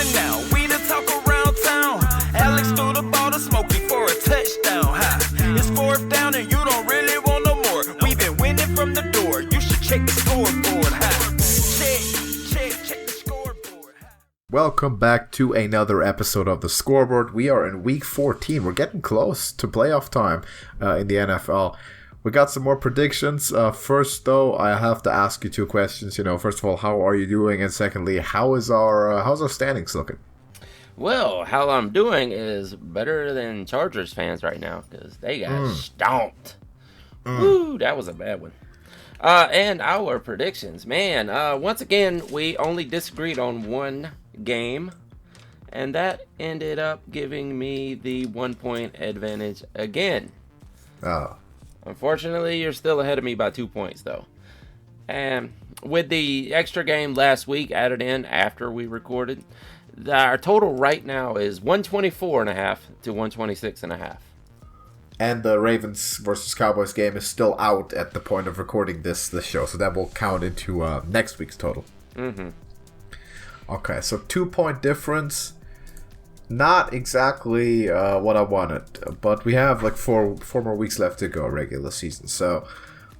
listen now, we the talk around town. Alex threw the ball to Smokey for a touchdown. It's fourth down and you don't really want no more. We've been winning from the door. You should check the scoreboard. Check the scoreboard. Welcome back to another episode of the Scoreboard. We are in week 14. We're getting close to playoff time in the NFL. We got some more predictions. First, though, I have to ask you two questions. First of all, how are you doing? And secondly, how's our standings looking? Well, how I'm doing is better than Chargers fans right now because they got stomped. Woo, that was a bad one. And our predictions, man. Once again, we only disagreed on one game, and that ended up giving me the 1 point advantage again. Oh. Unfortunately, you're still ahead of me by 2 points, though. And with the extra game last week added in after we recorded, our total right now is 124.5 to 126.5. And the Ravens versus Cowboys game is still out at the point of recording this show, so that will count into next week's total. Mm-hmm. Okay, so 2 point difference. Not exactly what I wanted, but we have like four more weeks left to go regular season, so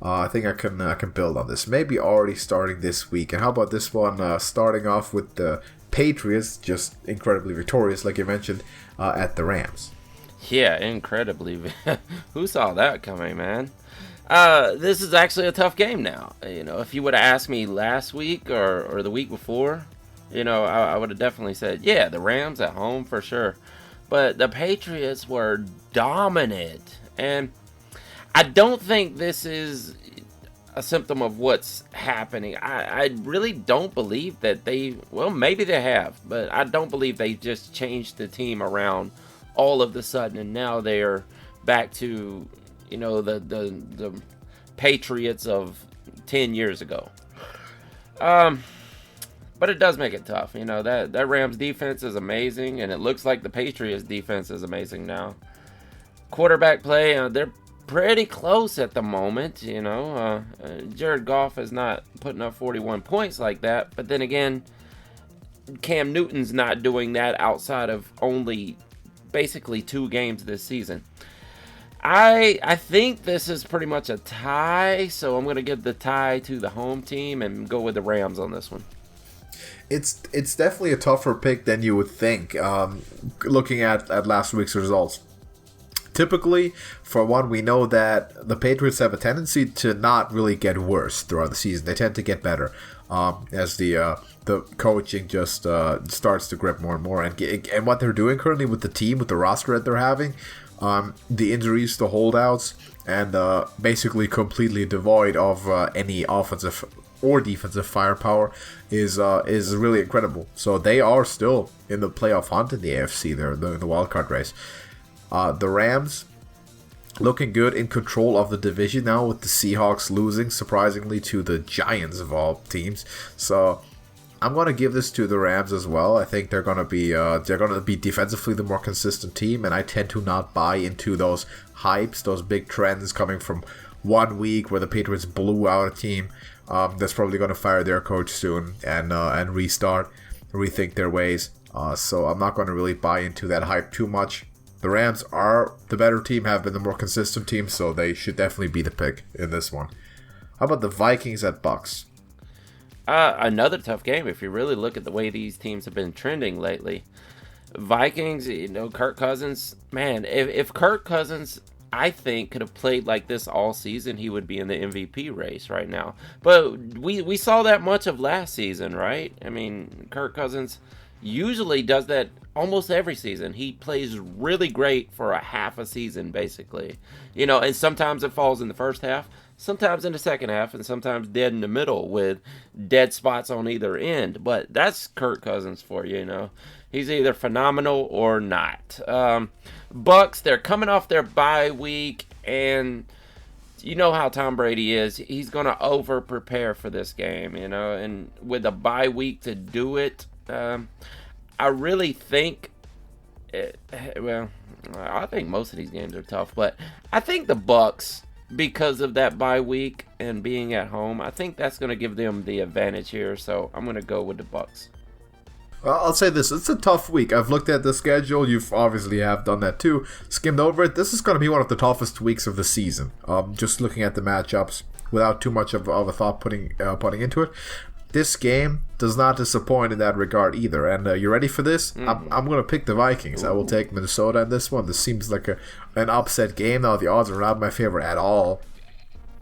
I think I can build on this. Maybe already starting this week. And how about this one? Starting off with the Patriots, just incredibly victorious, like you mentioned, at the Rams. Yeah, incredibly. Who saw that coming, man? This is actually a tough game now. If you would have asked me last week or the week before, I would have definitely said, yeah, the Rams at home for sure. But the Patriots were dominant. And I don't think this is a symptom of what's happening. I really don't believe that maybe they have, but I don't believe they just changed the team around all of a sudden and now they're back to, the Patriots of 10 years ago. But it does make it tough. That Rams defense is amazing, and it looks like the Patriots defense is amazing now. Quarterback play, they're pretty close at the moment. Jared Goff is not putting up 41 points like that, but then again, Cam Newton's not doing that outside of only basically 2 games this season. I think this is pretty much a tie, so I'm going to give the tie to the home team and go with the Rams on this one. It's definitely a tougher pick than you would think, looking at last week's results. Typically, for one, we know that the Patriots have a tendency to not really get worse throughout the season. They tend to get better as the coaching just starts to grip more and more. And what they're doing currently with the team, with the roster that they're having, the injuries, the holdouts, and basically completely devoid of any offensive or defensive firepower is really incredible. So they are still in the playoff hunt in the AFC. They're in the wildcard race. The Rams looking good, in control of the division now, with the Seahawks losing surprisingly to the Giants of all teams. So I'm going to give this to the Rams as well. I think they're going to be defensively the more consistent team, and I tend to not buy into those hypes, those big trends coming from 1 week where the Patriots blew out a team that's probably going to fire their coach soon and rethink their ways. So I'm not going to really buy into that hype too much. The Rams are the better team, have been the more consistent team, so they should definitely be the pick in this one. How about the Vikings at Bucks? Another tough game if you really look at the way these teams have been trending lately. Vikings, Kirk Cousins, man, if Kirk Cousins, I think, could have played like this all season, he would be in the MVP race right now. But we saw that much of last season, right? I mean, Kirk Cousins usually does that almost every season. He plays really great for a half a season, basically. And sometimes it falls in the first half, sometimes in the second half, and sometimes dead in the middle with dead spots on either end. But that's Kirk Cousins for you, He's either phenomenal or not. Bucks, they're coming off their bye week, and you know how Tom Brady is. He's going to over-prepare for this game, and with a bye week to do it, I really think, I think most of these games are tough, but I think the Bucks, because of that bye week and being at home, I think that's going to give them the advantage here, so I'm going to go with the Bucks. Well, I'll say this: it's a tough week. I've looked at the schedule. You've obviously have done that too. Skimmed over it. This is going to be one of the toughest weeks of the season. Just looking at the matchups without too much of a thought putting into it. This game does not disappoint in that regard either. And you ready for this? I'm going to pick the Vikings. I will take Minnesota in this one. This seems like an upset game. Now, the odds are not my favorite at all.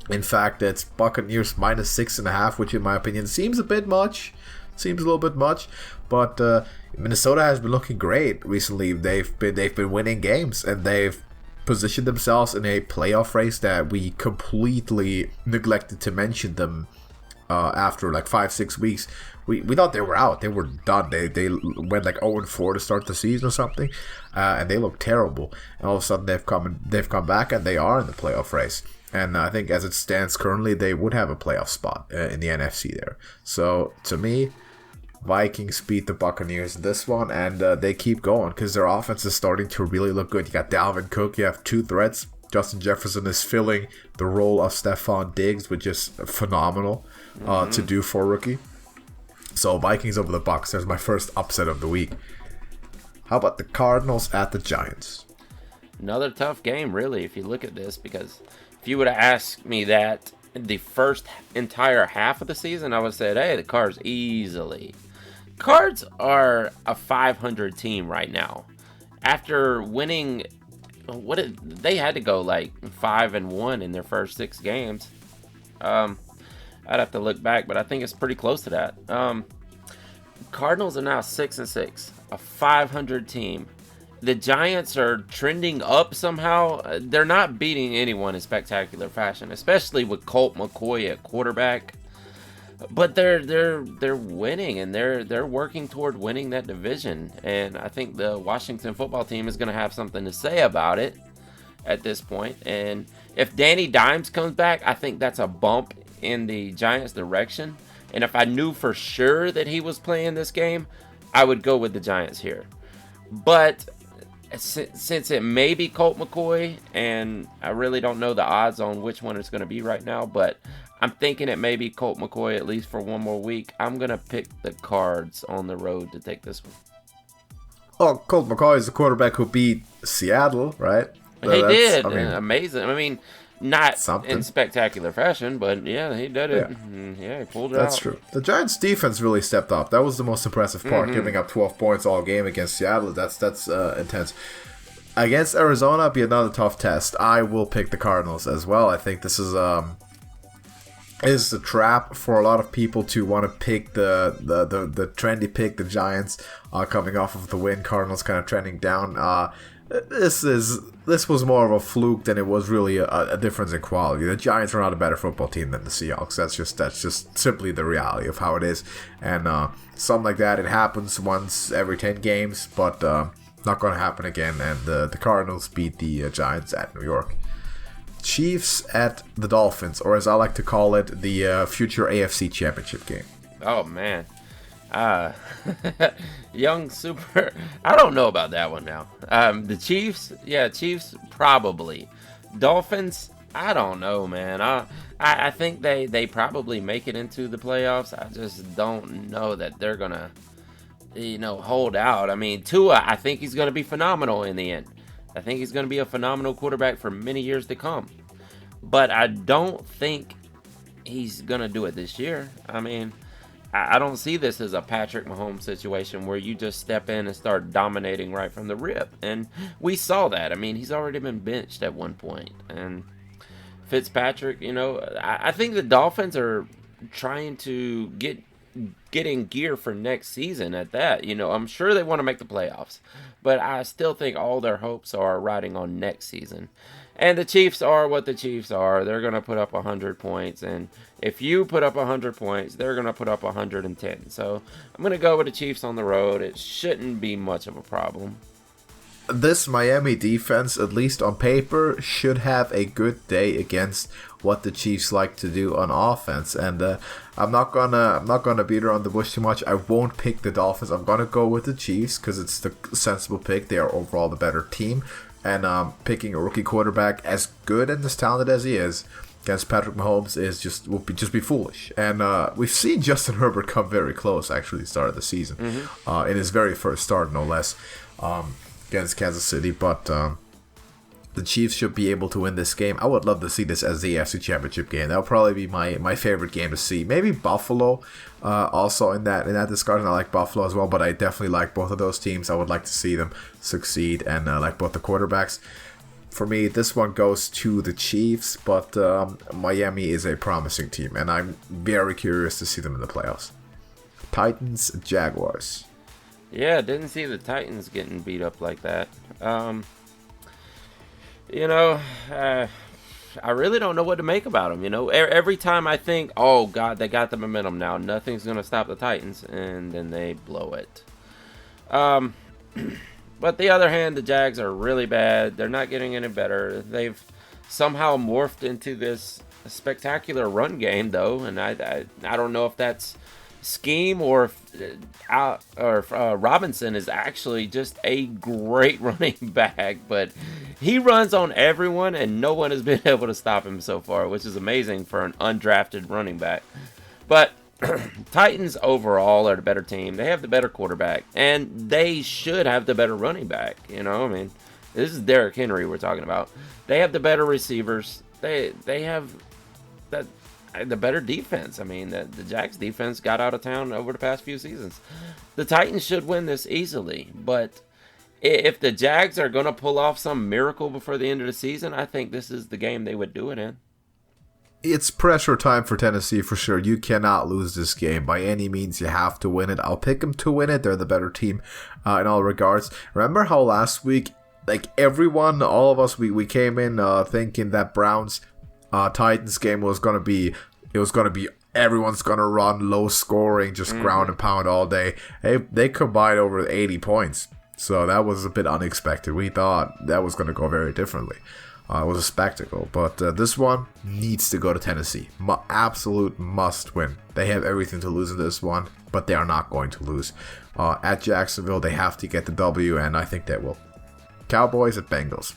In fact, it's Buccaneers minus 6.5, which in my opinion seems a bit much. Seems a little bit much. But Minnesota has been looking great recently. They've been winning games, and they've positioned themselves in a playoff race that we completely neglected to mention them. After like 5-6 weeks, we thought they were out. They were done. They went like 0-4 to start the season or something, and they looked terrible. And all of a sudden they've come back, and they are in the playoff race. And I think as it stands currently, they would have a playoff spot in the NFC there. So to me, Vikings beat the Buccaneers in this one, and they keep going because their offense is starting to really look good. You got Dalvin Cook. You have two threats. Justin Jefferson is filling the role of Stephon Diggs, which is phenomenal to do for a rookie. So Vikings over the Bucs. There's my first upset of the week. How about the Cardinals at the Giants? Another tough game, really, if you look at this, because if you would have asked me that the first entire half of the season, I would have said, hey, the Cards easily. Cards are a 500 team right now. After winning... they had to go like 5-1 in their first 6 games. I'd have to look back, but I think it's pretty close to that. Cardinals are now 6-6, a 500 team. The Giants are trending up somehow. They're not beating anyone in spectacular fashion, especially with Colt McCoy at quarterback. But they're winning, and they're working toward winning that division. And I think the Washington football team is going to have something to say about it at this point. And if Danny Dimes comes back, I think that's a bump in the Giants' direction. And if I knew for sure that he was playing this game, I would go with the Giants here. But since it may be Colt McCoy, and I really don't know the odds on which one it's going to be right now, but I'm thinking it may be Colt McCoy at least for one more week. I'm going to pick the Cards on the road to take this one. Oh, Colt McCoy is the quarterback who beat Seattle, right? So he did. Amazing. I mean, not in spectacular fashion, but yeah, he did it. Yeah, he pulled it out. That's true. The Giants' defense really stepped up. That was the most impressive part, giving up 12 points all game against Seattle. That's intense. Against Arizona, be another tough test. I will pick the Cardinals as well. I think this is a trap for a lot of people to want to pick the trendy pick, the Giants, coming off of the win. Cardinals kind of trending down. This was more of a fluke than it was really a difference in quality. The Giants are not a better football team than the Seahawks. That's just simply the reality of how it is. And something like that, it happens once every 10 games, but not going to happen again. And the Cardinals beat the Giants at New York. Chiefs at the Dolphins, or as I like to call it, the future AFC Championship game. Oh, man. Young super. I don't know about that one now. The Chiefs, Chiefs probably. Dolphins, I don't know, man. I think they probably make it into the playoffs. I just don't know that they're gonna, hold out. I mean, Tua, I think he's gonna be phenomenal in the end. I think he's gonna be a phenomenal quarterback for many years to come. But I don't think he's gonna do it this year. I mean, I don't see this as a Patrick Mahomes situation where you just step in and start dominating right from the rip. And we saw that. I mean, he's already been benched at one point. And Fitzpatrick, I think the Dolphins are trying to get in gear for next season at that. I'm sure they want to make the playoffs. But I still think all their hopes are riding on next season. And the Chiefs are what the Chiefs are. They're going to put up 100 points. And if you put up 100 points, they're going to put up 110. So I'm going to go with the Chiefs on the road. It shouldn't be much of a problem. This Miami defense, at least on paper, should have a good day against what the Chiefs like to do on offense. And I'm not gonna beat around the bush too much. I won't pick the Dolphins. I'm gonna go with the Chiefs because it's the sensible pick. They are overall the better team. And picking a rookie quarterback as good and as talented as he is, against Patrick Mahomes will just be foolish. And we've seen Justin Herbert come very close, actually, start of the season, in his very first start, no less, against Kansas City. But the Chiefs should be able to win this game. I would love to see this as the AFC Championship game. That would probably be my favorite game to see. Maybe Buffalo, also in that discussion. I like Buffalo as well, but I definitely like both of those teams. I would like to see them succeed, and like both the quarterbacks. For me, this one goes to the Chiefs, but Miami is a promising team, and I'm very curious to see them in the playoffs. Titans, Jaguars. Yeah, didn't see the Titans getting beat up like that. I really don't know what to make about them. Every time I think, oh, God, they got the momentum now. Nothing's going to stop the Titans, and then they blow it. But the other hand, the Jags are really bad. They're not getting any better. They've somehow morphed into this spectacular run game, though, and I don't know if that's scheme or if Robinson is actually just a great running back, but he runs on everyone, and no one has been able to stop him so far, which is amazing for an undrafted running back. But Titans overall are the better team. They have the better quarterback, and they should have the better running back. This is Derrick Henry we're talking about. They have the better receivers. They have the better defense. The Jags defense got out of town over the past few seasons. The Titans should win this easily, but if the Jags are going to pull off some miracle before the end of the season, I think this is the game they would do it in. It's pressure time for Tennessee for sure. You cannot lose this game by any means. You have to win it. I'll pick them to win it. They're the better team in all regards. Remember how last week, everyone, all of us, we came in thinking that Browns Titans game was going to be everyone's going to run low scoring, just ground and pound all day. They combined over 80 points. So that was a bit unexpected. We thought that was going to go very differently. It was a spectacle, but this one needs to go to Tennessee. Absolute must win. They have everything to lose in this one, but they are not going to lose. At Jacksonville, they have to get the W, and I think they will. Cowboys at Bengals.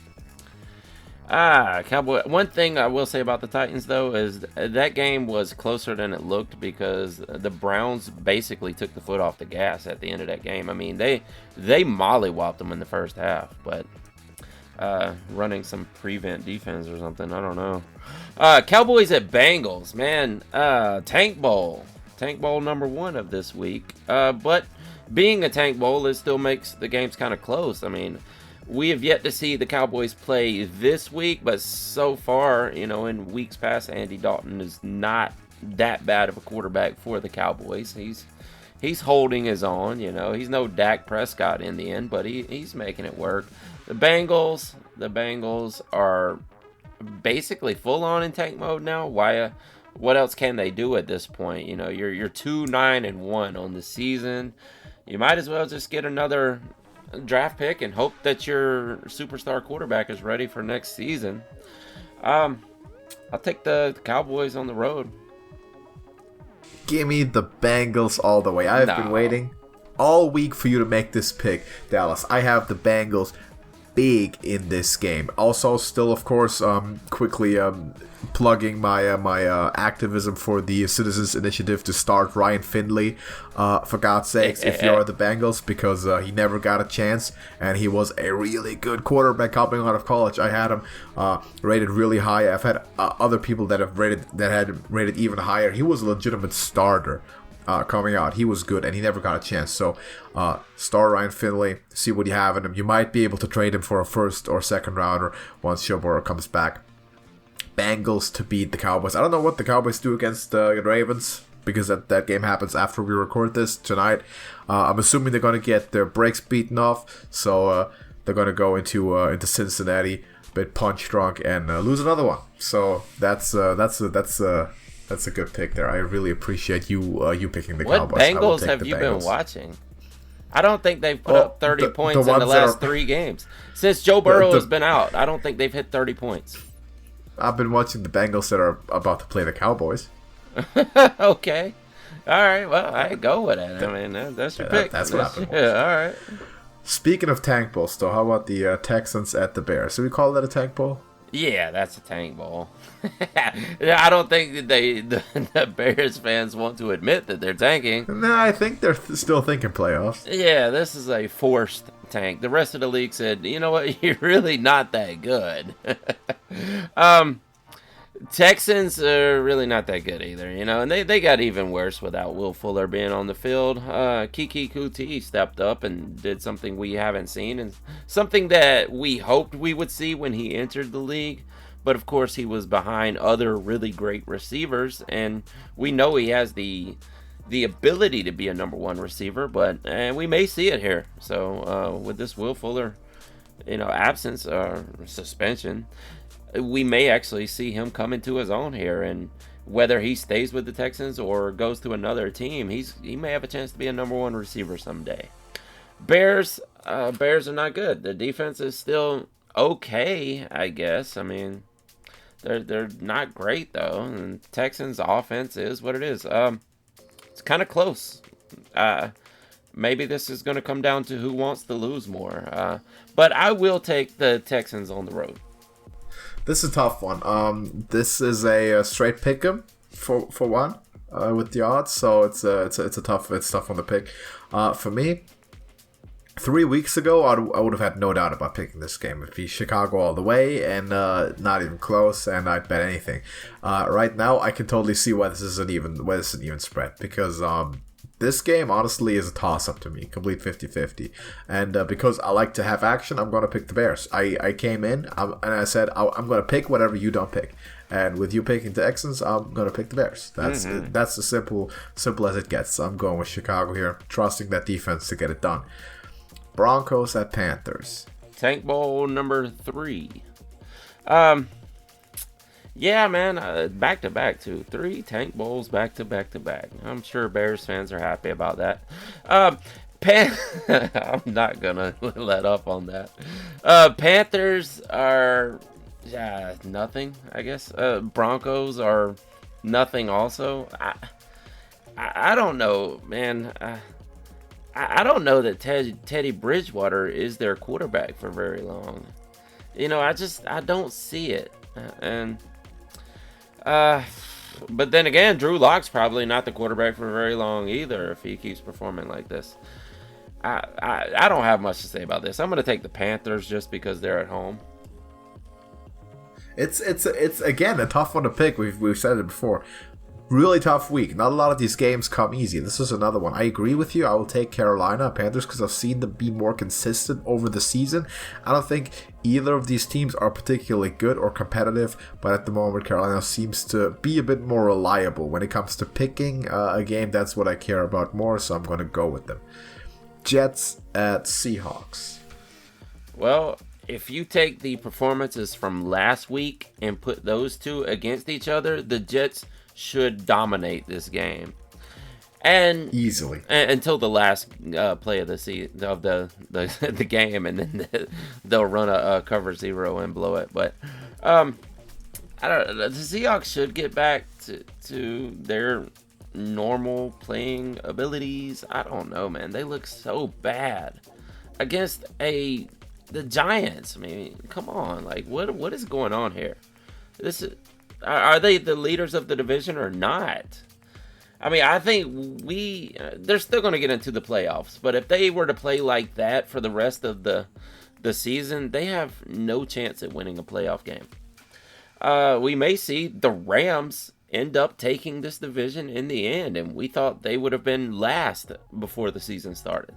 Cowboy. One thing I will say about the Titans, though, is that game was closer than it looked because the Browns basically took the foot off the gas at the end of that game. They mollywopped them in the first half, but running some prevent defense or something. I don't know. Cowboys at Bengals. Man, Tank Bowl. Tank Bowl number 1 of this week. But being a Tank Bowl, it still makes the games kind of close. We have yet to see the Cowboys play this week, but so far, in weeks past, Andy Dalton is not that bad of a quarterback for the Cowboys. He's holding his own, He's no Dak Prescott in the end, but he's making it work. The Bengals are basically full on in tank mode now. Why? What else can they do at this point? You're 2-9-1 on the season. You might as well just get another draft pick and hope that your superstar quarterback is ready for next season. I'll take the Cowboys on the road. Give me the Bengals all the way. I've been waiting all week for you to make this pick, Dallas. I have the Bengals big in this game. Also, still, of course, quickly plugging my activism for the Citizens Initiative to start Ryan Finley, for God's sakes, if you're the Bengals, because he never got a chance, and he was a really good quarterback coming out of college. I had him rated really high. I've had other people that had rated even higher. He was a legitimate starter coming out. He was good, and he never got a chance. So, start Ryan Finley, see what you have in him. You might be able to trade him for a first or second rounder once Joe Burrow comes back. Bengals to beat the Cowboys. I don't know what the Cowboys do against the Ravens, because that game happens after we record this tonight. I'm assuming they're going to get their breaks beaten off, so they're going to go into Cincinnati a bit punch drunk and lose another one. So that's a good pick there. I really appreciate you picking the Cowboys. What Bengals have you been watching? I don't think they've put up 30 points in the last 3 games. Since Joe Burrow has been out, I don't think they've hit 30 points. I've been watching the Bengals that are about to play the Cowboys. Okay. All right. Well, I go with it. That's your pick. That's what happened. Yeah, all right. Speaking of tank bowls, though, how about the Texans at the Bears? Do we call that a tank bowl? Yeah, that's a tank bowl. I don't think that the Bears fans want to admit that they're tanking. No, I think they're still thinking playoffs. Yeah, this is a forced tank. The rest of the league said, you know what, you're really not that good. Texans are really not that good either, and they got even worse without Will Fuller being on the field. Kiki Kuti stepped up and did something we haven't seen, and something that we hoped we would see when he entered the league. But of course, he was behind other really great receivers, and we know he has the ability to be a number one receiver, but we may see it here. So with this Will Fuller, absence or suspension, we may actually see him come into his own here, and whether he stays with the Texans or goes to another team, he may have a chance to be a number one receiver someday. Bears are not good. The defense is still okay, I guess. I mean, they're not great though, and Texans offense is what it is. It's kind of close. Maybe this is going to come down to who wants to lose more. But I will take the Texans on the road. This is a tough one. This is a straight pick'em for one with the odds, so it's tough on the pick. For me, 3 weeks ago, I would have had no doubt about picking this game. It'd be Chicago all the way, and not even close, and I'd bet anything. Right now, I can totally see why this is an even spread, because this game, honestly, is a toss-up to me. Complete 50-50. And because I like to have action, I'm going to pick the Bears. I came in, and I said, I'm going to pick whatever you don't pick. And with you picking the Texans, I'm going to pick the Bears. That's as simple as it gets. I'm going with Chicago here, trusting that defense to get it done. Broncos at Panthers. Tank Bowl number 3. Yeah, man, back-to-back, too. 3 Tank Bowls back-to-back-to-back. I'm sure Bears fans are happy about that. I'm not going to let up on that. Panthers are nothing, I guess. Broncos are nothing also. I don't know, man. I don't know that Teddy Bridgewater is their quarterback for very long. I don't see it. But then again, Drew Lock's probably not the quarterback for very long either if he keeps performing like this. I don't have much to say about this. I'm going to take the Panthers just because they're at home. It's again a tough one to pick. We've said it before. Really tough week. Not a lot of these games come easy. This is another one. I agree with you. I will take Carolina Panthers because I've seen them be more consistent over the season. I don't think either of these teams are particularly good or competitive, but at the moment Carolina seems to be a bit more reliable when it comes to picking a game. That's what I care about more, so I'm going to go with them. Jets at Seahawks. Well, if you take the performances from last week and put those two against each other, the Jets should dominate this game, and easily until the last play of the game, and then they'll run a cover 0 and blow it. But I don't know. The Seahawks should get back to their normal playing abilities. I don't know, man. They look so bad against the Giants. I mean, come on, like what is going on here? Are they the leaders of the division or not? I mean, I think they're still going to get into the playoffs, but if they were to play like that for the rest of the season, they have no chance at winning a playoff game. We may see the Rams end up taking this division in the end, and we thought they would have been last before the season started.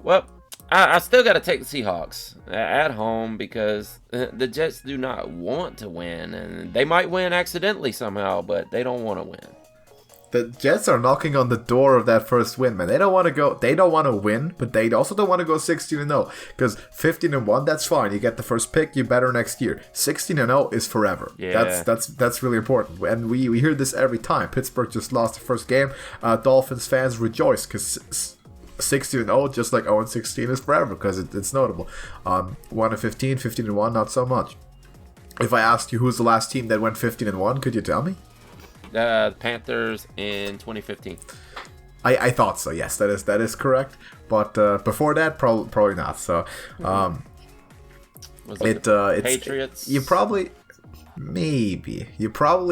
Well, I still got to take the Seahawks at home because the Jets do not want to win, and they might win accidentally somehow, but they don't want to win. The Jets are knocking on the door of that first win, man. They don't want to win, but they also don't want to go 16-0 because 15-1, that's fine. You get the first pick, you're better next year. 16-0 is forever. Yeah. That's really important, and we hear this every time. Pittsburgh just lost the first game. Dolphins fans rejoice because 16-0, just like 0-16 is forever because it's notable. 1-15, 15-1, not so much. If I asked you who's the last team that went 15-1, could you tell me? Panthers in 2015. I thought so. Yes, that is correct. But before that, probably not. So Was it the Patriots? You probably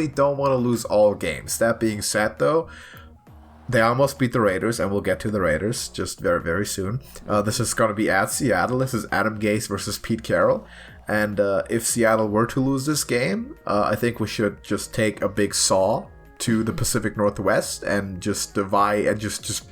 don't want to lose all games. That being said, though, they almost beat the Raiders, and we'll get to the Raiders just very, very soon. This is going to be at Seattle. This is Adam Gase versus Pete Carroll. And if Seattle were to lose this game, I think we should just take a big saw to the Pacific Northwest and just divide and just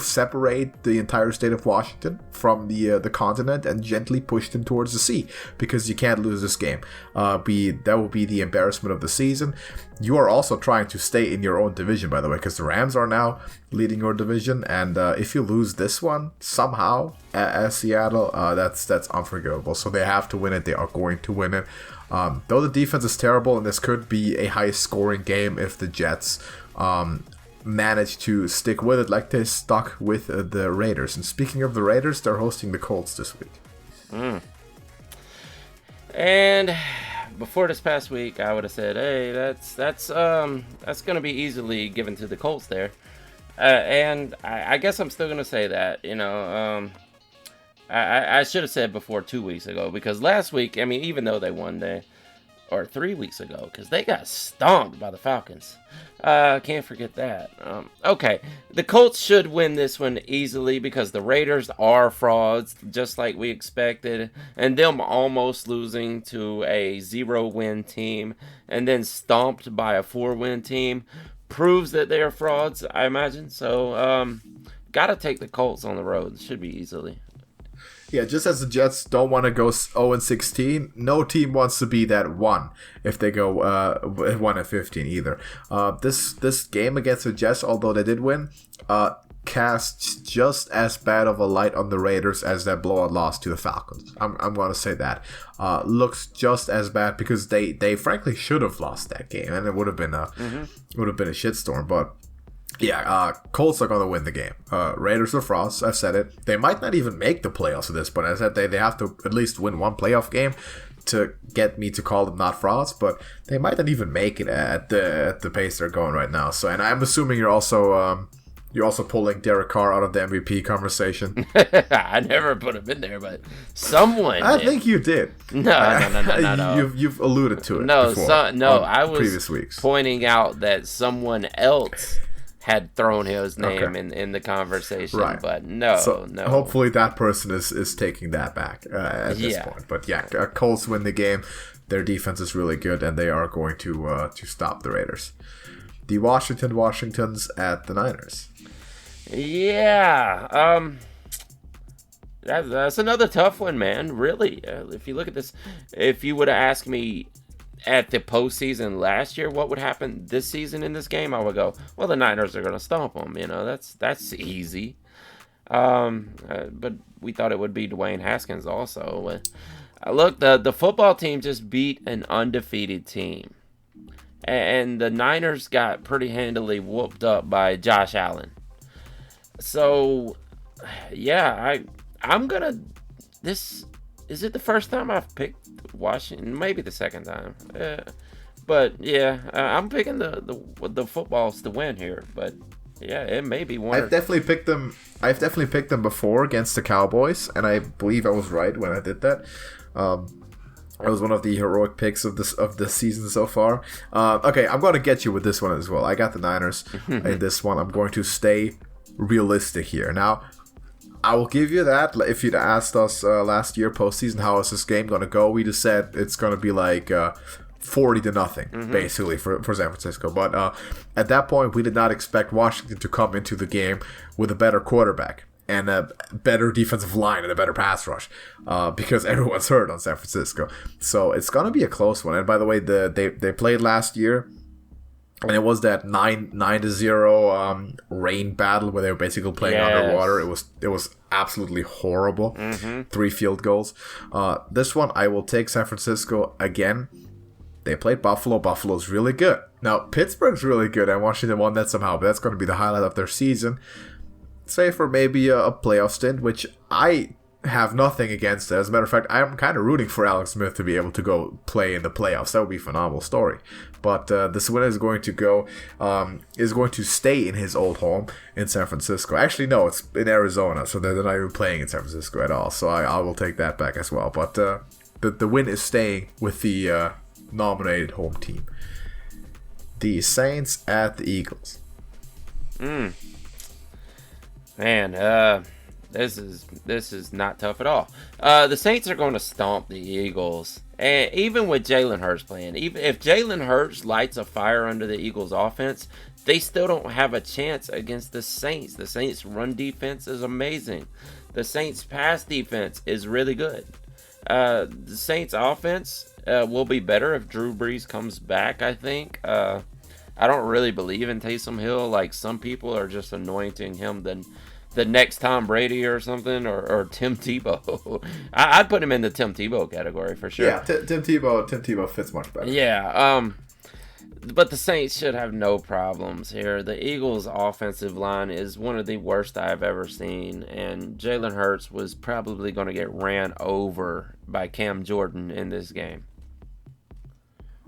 separate the entire state of Washington from the continent and gently push them towards the sea, because you can't lose this game. That will be the embarrassment of the season. You are also trying to stay in your own division, by the way, because the Rams are now leading your division, and if you lose this one somehow as Seattle, that's unforgivable. So they have to win it. They are going to win it. Though the defense is terrible, and this could be a high-scoring game if the Jets manage to stick with it like they stuck with the Raiders. And speaking of the Raiders, they're hosting the Colts this week. And before this past week, I would have said, hey, that's going to be easily given to the Colts there. And I guess I'm still going to say that, I should have said before 2 weeks ago, because last week, I mean, even though they won or 3 weeks ago, because they got stomped by the Falcons. Can't forget that. Okay, the Colts should win this one easily, because the Raiders are frauds, just like we expected, and them almost losing to a 0-win team and then stomped by a 4-win team proves that they are frauds, I imagine. So, gotta take the Colts on the road. It should be easily. Yeah, just as the Jets don't want to go 0-16, no team wants to be that 1 if they go 1-15 either. This game against the Jets, although they did win, casts just as bad of a light on the Raiders as that blowout loss to the Falcons. I'm going to say that. Looks just as bad, because they frankly should have lost that game, and it would have been a shitstorm. But yeah, Colts are going to win the game. Raiders are frauds. I've said it. They might not even make the playoffs at this point. I said they have to at least win one playoff game to get me to call them not frauds, but they might not even make it at the pace they're going right now. So, and I'm assuming you're also pulling Derek Carr out of the MVP conversation. I never put him in there, but someone I think you did. No. You've alluded to it before. I was previous weeks pointing out that someone else had thrown his name in the conversation, right. But no. Hopefully that person is taking that back at this point. But yeah, Colts win the game. Their defense is really good, and they are going to stop the Raiders. The Washingtons at the Niners. Yeah, that's another tough one, man. Really, if you look at this, if you would have asked me at the postseason last year what would happen this season in this game, I would go, well, the Niners are going to stomp them. That's easy. But we thought it would be Dwayne Haskins also. Look, the football team just beat an undefeated team, and the Niners got pretty handily whooped up by Josh Allen. So, yeah, I'm gonna. This is it. The first time I've picked Washington, maybe the second time. But yeah, I'm picking the footballs to win here. But yeah, it may be one. I've definitely picked them. I've definitely picked them before against the Cowboys, and I believe I was right when I did that. It was one of the heroic picks of this season so far. Okay, I'm going to get you with this one as well. I got the Niners in this one. I'm going to stay realistic here. Now, I will give you that. If you'd asked us last year postseason how is this game going to go, we just said it's going to be like 40-0 basically for San Francisco. But at that point, we did not expect Washington to come into the game with a better quarterback and a better defensive line and a better pass rush because everyone's hurt on San Francisco. So it's going to be a close one. And by the way, they played last year, and it was that 9-0 rain battle where they were basically playing underwater. It was absolutely horrible. 3 field goals. This one, I will take San Francisco again. They played Buffalo. Buffalo's really good. Now, Pittsburgh's really good, and Washington won that somehow, but that's going to be the highlight of their season. Say for maybe a playoff stint, which I have nothing against it. As a matter of fact, I'm kind of rooting for Alex Smith to be able to go play in the playoffs. That would be a phenomenal story. But this winner is going to stay in his old home in San Francisco. Actually, no, it's in Arizona, so they're not even playing in San Francisco at all. So I will take that back as well. But the win is staying with the nominated home team. The Saints at the Eagles. Man, this is not tough at all. The Saints are going to stomp the Eagles, and even with Jalen Hurts playing, even if Jalen Hurts lights a fire under the Eagles' offense, they still don't have a chance against the Saints. The Saints' run defense is amazing. The Saints' pass defense is really good. The Saints' offense will be better if Drew Brees comes back, I think. I don't really believe in Taysom Hill. Like, some people are just anointing him the next Tom Brady or something, or Tim Tebow. I'd put him in the Tim Tebow category for sure. Yeah, Tim Tebow fits much better. Yeah, but the Saints should have no problems here. The Eagles' offensive line is one of the worst I've ever seen, and Jalen Hurts was probably going to get ran over by Cam Jordan in this game.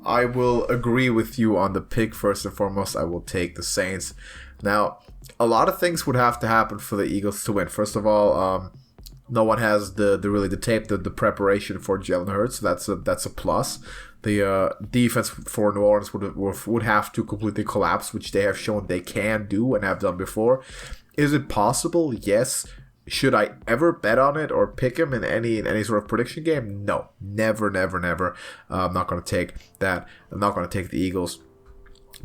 I will agree with you on the pick. First and foremost, I will take the Saints. Now, a lot of things would have to happen for the Eagles to win. First of all, no one has the tape, the preparation for Jalen Hurts. So that's a plus. The defense for New Orleans would have to completely collapse, which they have shown they can do and have done before. Is it possible? Yes. Should I ever bet on it or pick him in any sort of prediction game? No, never. I'm not going to take that. I'm not going to take the Eagles.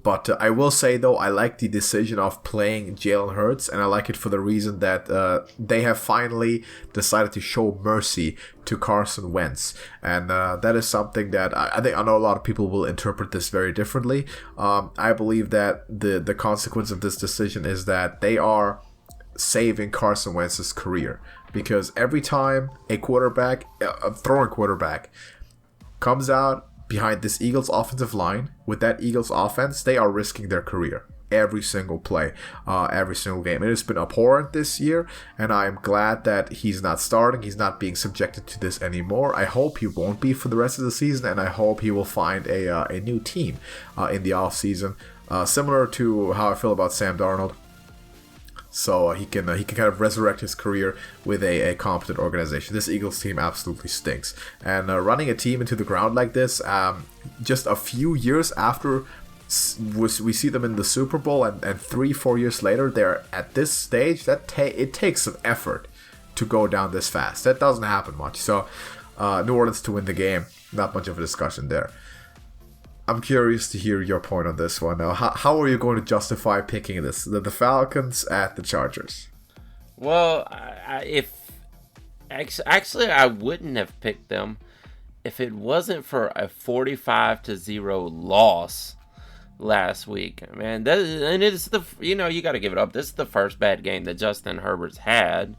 But I will say, though, I like the decision of playing Jalen Hurts, and I like it for the reason that they have finally decided to show mercy to Carson Wentz. And that is something that I know a lot of people will interpret this very differently. I believe that the consequence of this decision is that they are saving Carson Wentz's career, because every time a throwing quarterback comes out behind this Eagles offensive line with that Eagles offense, they are risking their career every single play, every single game. It has been abhorrent this year, and I am glad that he's not starting. He's not being subjected to this anymore. I hope he won't be for the rest of the season, and I hope he will find a new team in the offseason, similar to how I feel about Sam Darnold. So he can kind of resurrect his career with a competent organization. This Eagles team absolutely stinks. And running a team into the ground like this, just a few years after we see them in the Super Bowl, and 3-4 years later, they're at this stage, it takes some effort to go down this fast. That doesn't happen much. So New Orleans to win the game, not much of a discussion there. I'm curious to hear your point on this one. Now, how are you going to justify picking this? The Falcons at the Chargers. Well, I wouldn't have picked them if it wasn't for a 45-0 loss last week. Man, you got to give it up. This is the first bad game that Justin Herbert's had.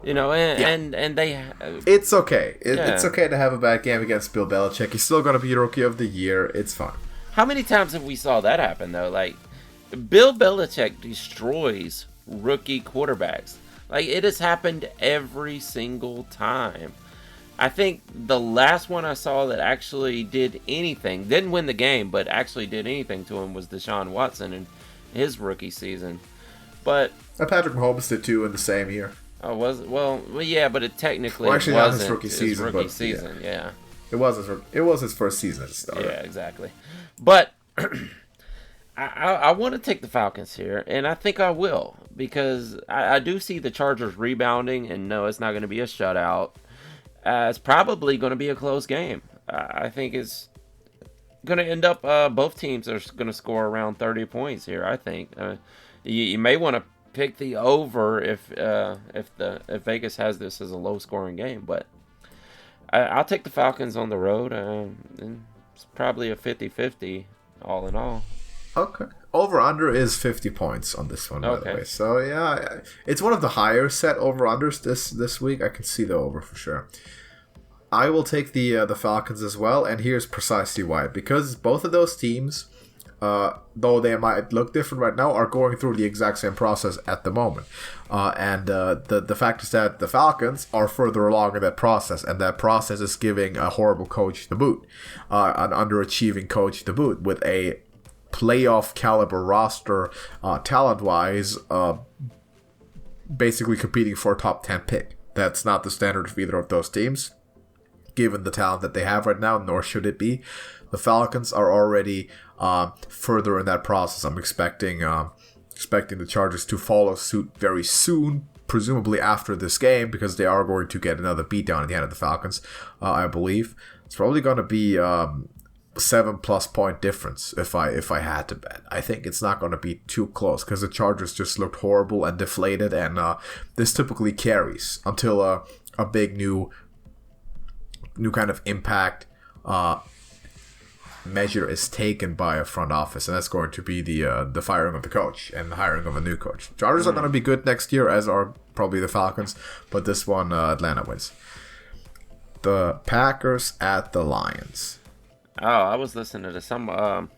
And they. It's okay. It's okay to have a bad game against Bill Belichick. He's still going to be Rookie of the Year. It's fine. How many times have we saw that happen, though? Like, Bill Belichick destroys rookie quarterbacks. Like, it has happened every single time. I think the last one I saw that actually did anything, didn't win the game, but actually did anything to him, was Deshaun Watson in his rookie season. But Patrick Mahomes did too in the same year. Oh, was it? Well, yeah, but it technically actually wasn't not his rookie season. Yeah. It was his first season as a starter. Yeah, exactly. But I want to take the Falcons here, and I think I will, because I do see the Chargers rebounding, and no, it's not going to be a shutout. It's probably going to be a close game. I think it's going to end up both teams are going to score around 30 points here, I think. You may want to pick the over if Vegas has this as a low-scoring game, but I'll take the Falcons on the road. And it's probably a 50-50 all in all. Okay. Over-under is 50 points on this one, by the way. So, yeah, it's one of the higher set over-unders this week. I can see the over for sure. I will take the Falcons as well, and here's precisely why. Because both of those teams, though they might look different right now, are going through the exact same process at the moment. And the fact is that the Falcons are further along in that process, and that process is giving a horrible coach the boot, an underachieving coach the boot, with a playoff caliber roster, talent-wise, basically competing for a top 10 pick. That's not the standard of either of those teams. given the talent that they have right now, nor should it be. The Falcons are already further in that process. I'm expecting the Chargers to follow suit very soon, presumably after this game, because they are going to get another beatdown at the end of the Falcons, I believe. It's probably going to be 7+ point difference if I had to bet. I think it's not going to be too close because the Chargers just looked horrible and deflated, and this typically carries until a big new kind of impact measure is taken by a front office, and that's going to be the firing of the coach and the hiring of a new coach. Chargers are going to be good next year, as are probably the Falcons, but this one Atlanta wins. The Packers at the Lions. Oh, I was listening to some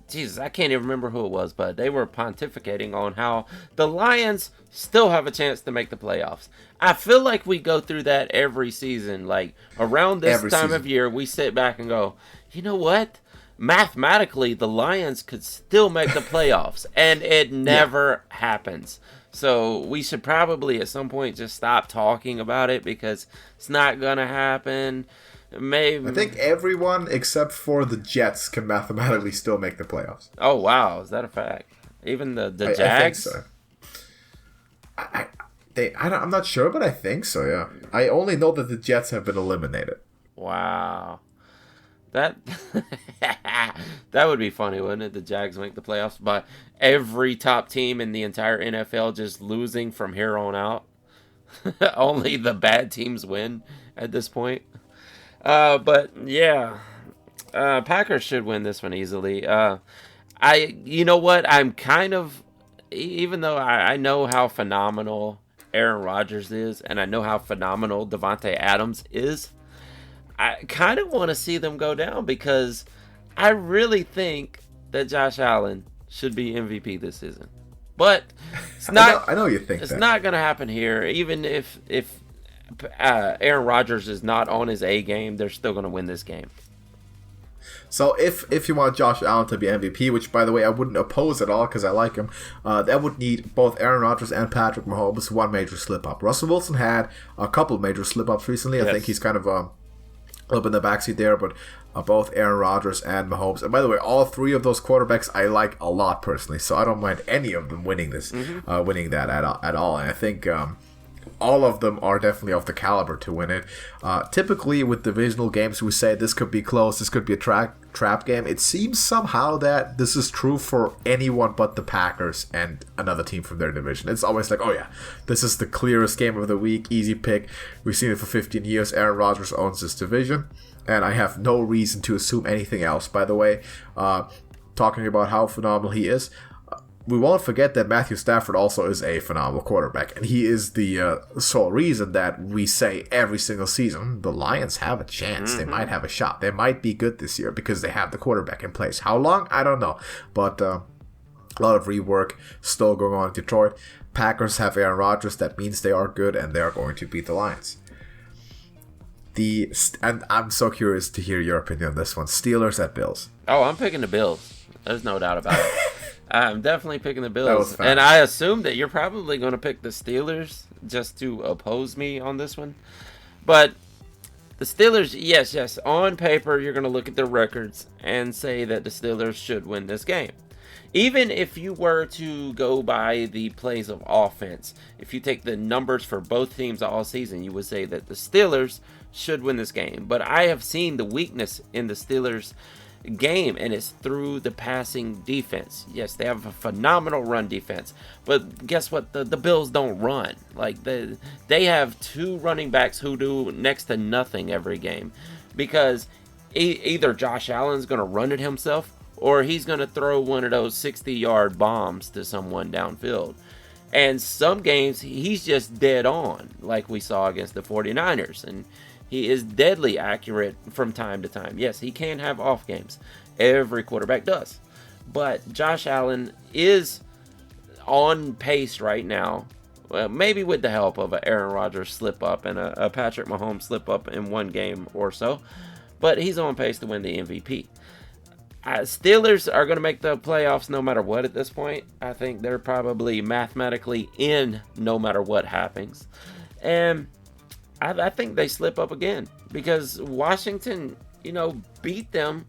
Jesus, I can't even remember who it was, but they were pontificating on how the Lions still have a chance to make the playoffs. I feel like we go through that every season. Like, around this time of year, we sit back and go, you know what? Mathematically, the Lions could still make the playoffs, and it never happens. So we should probably at some point just stop talking about it because it's not going to happen. Maybe. I think everyone except for the Jets can mathematically still make the playoffs. Oh, wow. Is that a fact? Even the Jags? I think so. I'm not sure, but I think so, yeah. I only know that the Jets have been eliminated. Wow. That that would be funny, wouldn't it? The Jags make the playoffs, but every top team in the entire NFL just losing from here on out. Only the bad teams win at this point. But yeah, Packers should win this one easily. You know what? I'm kind of, even though I know how phenomenal Aaron Rodgers is, and I know how phenomenal Devontae Adams is, I kind of want to see them go down because I really think that Josh Allen should be MVP this season. But it's not. I know you think it's that. not going to happen here. Even if Aaron Rodgers is not on his A game, they're still going to win this game. So if you want Josh Allen to be MVP, which by the way I wouldn't oppose at all because I like him, that would need both Aaron Rodgers and Patrick Mahomes one major slip up. Russell Wilson had a couple major slip ups recently. Yes. I think he's kind of up in the backseat there, but both Aaron Rodgers and Mahomes. And by the way, all three of those quarterbacks I like a lot personally, so I don't mind any of them winning this, winning that at all. And I think all of them are definitely of the caliber to win it. Typically with divisional games, we say this could be close, this could be a trap game. It seems somehow that this is true for anyone but the Packers and another team from their division. It's always like, oh yeah, this is the clearest game of the week, easy pick. We've seen it for 15 years. Aaron Rodgers owns this division, and I have no reason to assume anything else. By the way, talking about how phenomenal he is, we won't forget that Matthew Stafford also is a phenomenal quarterback, and he is the sole reason that we say every single season the Lions have a chance. They might have a shot. They might be good this year because they have the quarterback in place. How long? I don't know. But a lot of rework still going on in Detroit. Packers have Aaron Rodgers. That means they are good, and they are going to beat the Lions. And I'm so curious to hear your opinion on this one. Steelers at Bills. Oh, I'm picking the Bills. There's no doubt about it. I'm definitely picking the Bills. And I assume that you're probably going to pick the Steelers just to oppose me on this one. But the Steelers, yes, on paper, you're going to look at their records and say that the Steelers should win this game. Even if you were to go by the plays of offense, if you take the numbers for both teams all season, you would say that the Steelers should win this game. But I have seen the weakness in the Steelers game, and it's through the passing defense. Yes, they have a phenomenal run defense, but guess what? The Bills don't run. Like they have two running backs who do next to nothing every game, because either Josh Allen's going to run it himself, or he's going to throw one of those 60-yard bombs to someone downfield. And some games he's just dead on, like we saw against the 49ers, and he is deadly accurate from time to time. Yes, he can have off games. Every quarterback does. But Josh Allen is on pace right now, maybe with the help of an Aaron Rodgers slip-up and a Patrick Mahomes slip-up in one game or so. But he's on pace to win the MVP. Steelers are going to make the playoffs no matter what at this point. I think they're probably mathematically in no matter what happens. And I think they slip up again because Washington, beat them.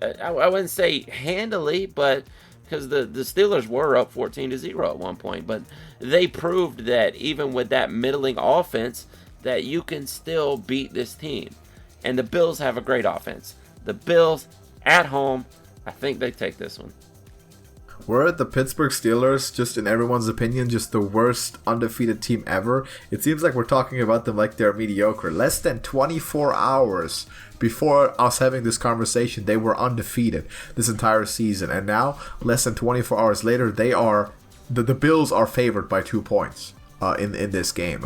I wouldn't say handily, but because the Steelers were up 14-0 at one point, but they proved that even with that middling offense, that you can still beat this team. And the Bills have a great offense. The Bills at home, I think they take this one. Were the Pittsburgh Steelers, just in everyone's opinion, just the worst undefeated team ever? It seems like we're talking about them like they're mediocre. Less than 24 hours before us having this conversation, they were undefeated this entire season. And now, less than 24 hours later, the Bills are favored by 2 points in this game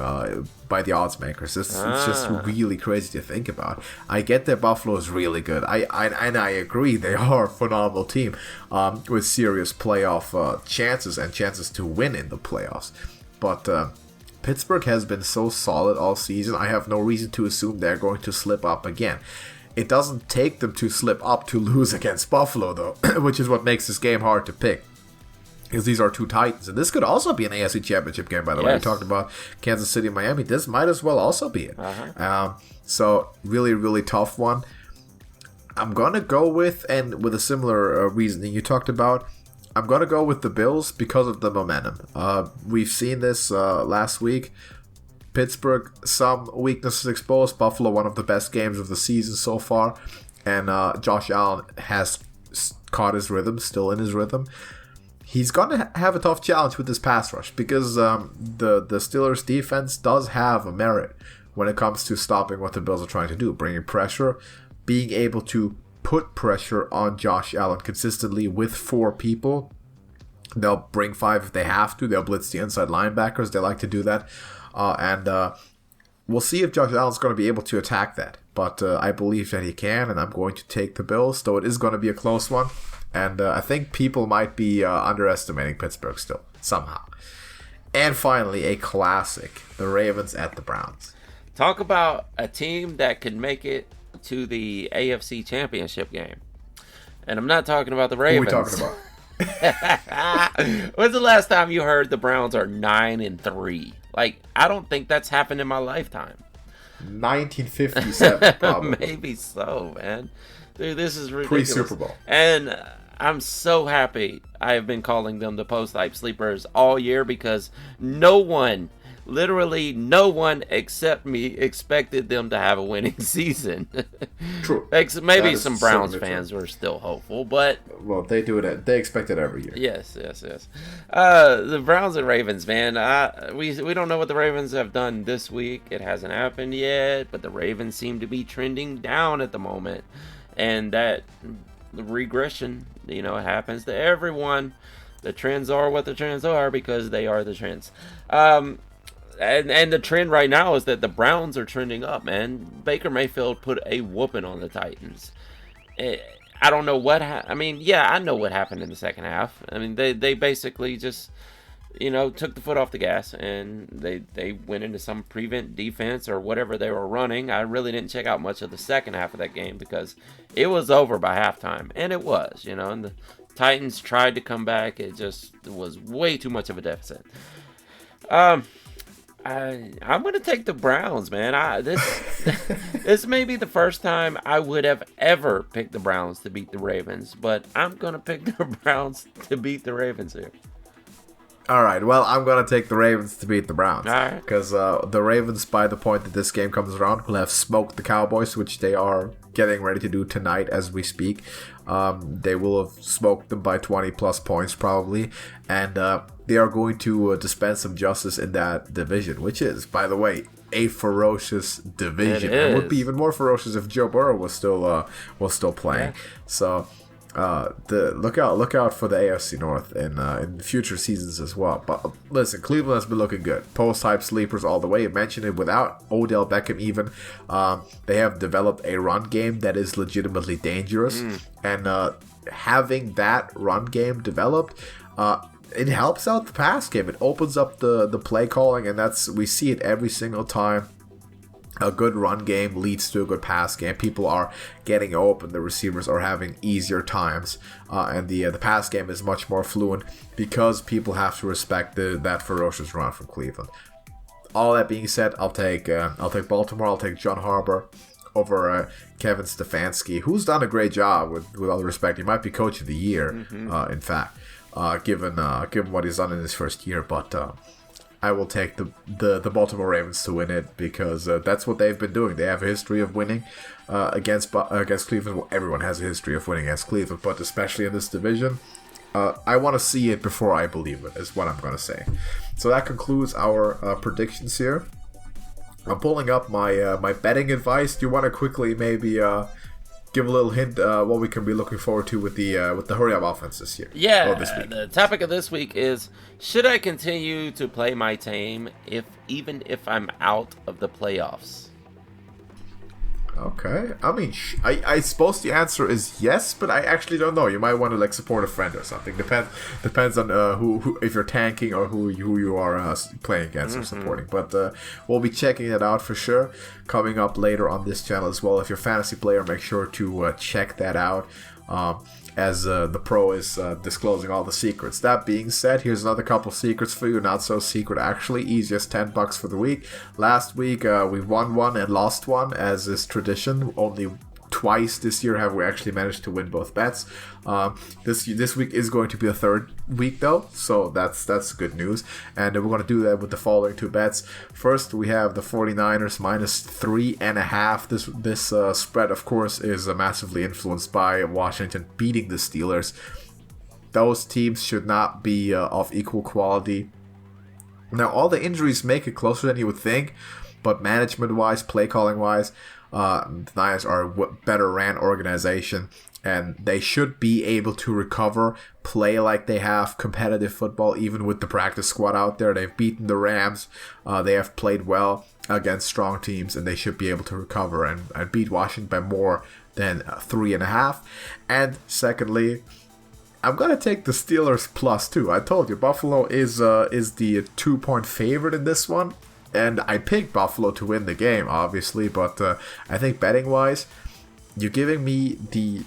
by the odds makers. It's just really crazy to think about. I get that Buffalo is really good. I agree they are a phenomenal team with serious playoff chances and chances to win in the playoffs. But Pittsburgh has been so solid all season. I have no reason to assume they're going to slip up again. It doesn't take them to slip up to lose against Buffalo, though, which is what makes this game hard to pick. Because these are two Titans. And this could also be an AFC Championship game, by the way. We talked about Kansas City and Miami. This might as well also be it. So, really, really tough one. I'm going to go with, and with a similar reasoning you talked about, I'm going to go with the Bills because of the momentum. We've seen this last week. Pittsburgh, some weaknesses exposed. Buffalo, one of the best games of the season so far. And Josh Allen has caught his rhythm, still in his rhythm. He's going to have a tough challenge with this pass rush because the Steelers' defense does have a merit when it comes to stopping what the Bills are trying to do, bringing pressure, being able to put pressure on Josh Allen consistently with 4 people. They'll bring 5 if they have to. They'll blitz the inside linebackers. They like to do that. And we'll see if Josh Allen's going to be able to attack that. But I believe that he can, and I'm going to take the Bills, though it is going to be a close one. And I think people might be underestimating Pittsburgh still, somehow. And finally, a classic, the Ravens at the Browns. Talk about a team that could make it to the AFC Championship game. And I'm not talking about the Ravens. Who are we talking about? When's the last time you heard the Browns are 9-3? Like, I don't think that's happened in my lifetime. 1957, probably. Maybe so, man. Dude, this is ridiculous. Pre-Super Bowl. And I'm so happy I have been calling them the post-hype sleepers all year because no one, literally no one except me expected them to have a winning season. True. Maybe some Browns fans were still hopeful, but... Well, they do it. They expect it every year. Yes. The Browns and Ravens, man. We don't know what the Ravens have done this week. It hasn't happened yet, but the Ravens seem to be trending down at the moment. And that regression, it happens to everyone. The trends are what the trends are because they are the trends. And the trend right now is that the Browns are trending up, man. Baker Mayfield put a whooping on the Titans. I don't know what I know what happened in the second half. I mean, they basically just, took the foot off the gas and they went into some prevent defense or whatever they were running. I really didn't check out much of the second half of that game because it was over by halftime. And it was, and the Titans tried to come back. It just was way too much of a deficit. I'm going to take the Browns, man. This may be the first time I would have ever picked the Browns to beat the Ravens, but I'm going to pick the Browns to beat the Ravens here. All right, well, I'm going to take the Ravens to beat the Browns. All right. Because the Ravens, by the point that this game comes around, will have smoked the Cowboys, which they are getting ready to do tonight as we speak. They will have smoked them by 20-plus points probably. And they are going to dispense some justice in that division, which is, by the way, a ferocious division. It would be even more ferocious if Joe Burrow was still playing. Yeah. So... look out for the AFC North in future seasons as well. But listen, Cleveland has been looking good. Post-hype sleepers all the way. I mentioned it without Odell Beckham even. They have developed a run game that is legitimately dangerous. And having that run game developed, it helps out the pass game. It opens up the play calling, and we see it every single time. A good run game leads to a good pass game. People are getting open. The receivers are having easier times. And the pass game is much more fluent because people have to respect that ferocious run from Cleveland. all that being said, I'll take Baltimore. I'll take John Harbaugh over Kevin Stefanski, who's done a great job. With all the respect, he might be coach of the year. In fact, given what he's done in his first year, but. I will take the Baltimore Ravens to win it because that's what they've been doing. They have a history of winning against Cleveland. Well, everyone has a history of winning against Cleveland, but especially in this division, I want to see it before I believe it, is what I'm going to say. So that concludes our predictions here. I'm pulling up my betting advice. Do you want to quickly maybe give a little hint what we can be looking forward to with the hurry up offense this year? Yeah, this week. The topic of this week is: should I continue to play my team even if I'm out of the playoffs? Okay, I mean, I suppose the answer is yes, but I actually don't know. You might want to support a friend or something. Depends on who if you're tanking or who you are playing against or supporting. But we'll be checking it out for sure. Coming up later on this channel as well. If you're a fantasy player, make sure to check that out. As the pro is disclosing all the secrets. That being said, here's another couple secrets for you. Not so secret, actually. Easiest $10 for the week. Last week, we won one and lost one, as is tradition. Only twice this year have we actually managed to win both bets. This week is going to be a third week though, so that's good news. And we're going to do that with the following two bets. First, we have the 49ers minus 3.5. This spread, of course, is massively influenced by Washington beating the Steelers. Those teams should not be of equal quality. Now, all the injuries make it closer than you would think, but management-wise, play-calling-wise, the Niners are a better ran organization, and they should be able to recover, play like they have competitive football, even with the practice squad out there. They've beaten the Rams. They have played well against strong teams, and they should be able to recover and beat Washington by more than 3.5. And secondly, I'm going to take the Steelers +2. I told you, Buffalo is the 2-point favorite in this one. And I picked Buffalo to win the game, obviously, but I think betting-wise, you're giving me the,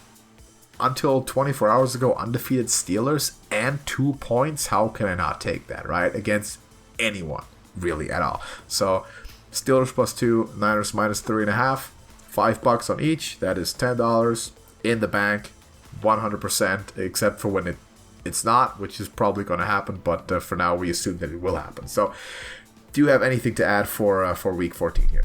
until 24 hours ago, undefeated Steelers and 2 points. How can I not take that, right? Against anyone, really, at all. So, Steelers +2, Niners minus 3.5, $5 on each. That is $10 in the bank, 100%, except for when it's not, which is probably going to happen, but for now, we assume that it will happen. So, do you have anything to add for Week 14 here?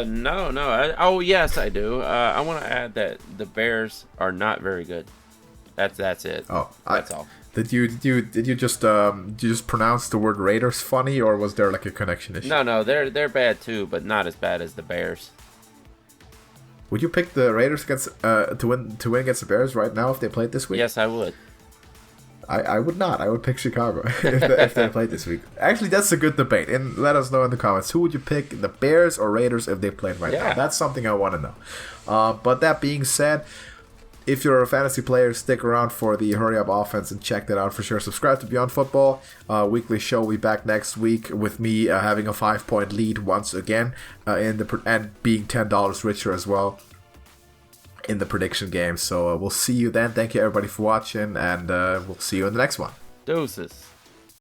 No. Yes, I do. I want to add that the Bears are not very good. That's it. That's all. Did you just pronounce the word Raiders funny, or was there a connection issue? No, they're bad too, but not as bad as the Bears. Would you pick the Raiders against to win against the Bears right now if they played this week? Yes, I would. I would not. I would pick Chicago if they played this week. Actually, that's a good debate. And let us know in the comments. Who would you pick, the Bears or Raiders, if they played right now? That's something I want to know. But that being said, if you're a fantasy player, stick around for the Hurry Up Offense and check that out for sure. Subscribe to Beyond Football. Weekly show will be back next week with me having a 5-point lead once again and being $10 richer as well in the prediction game. So we'll see you then. Thank you everybody for watching, and we'll see you in the next one. Deuces.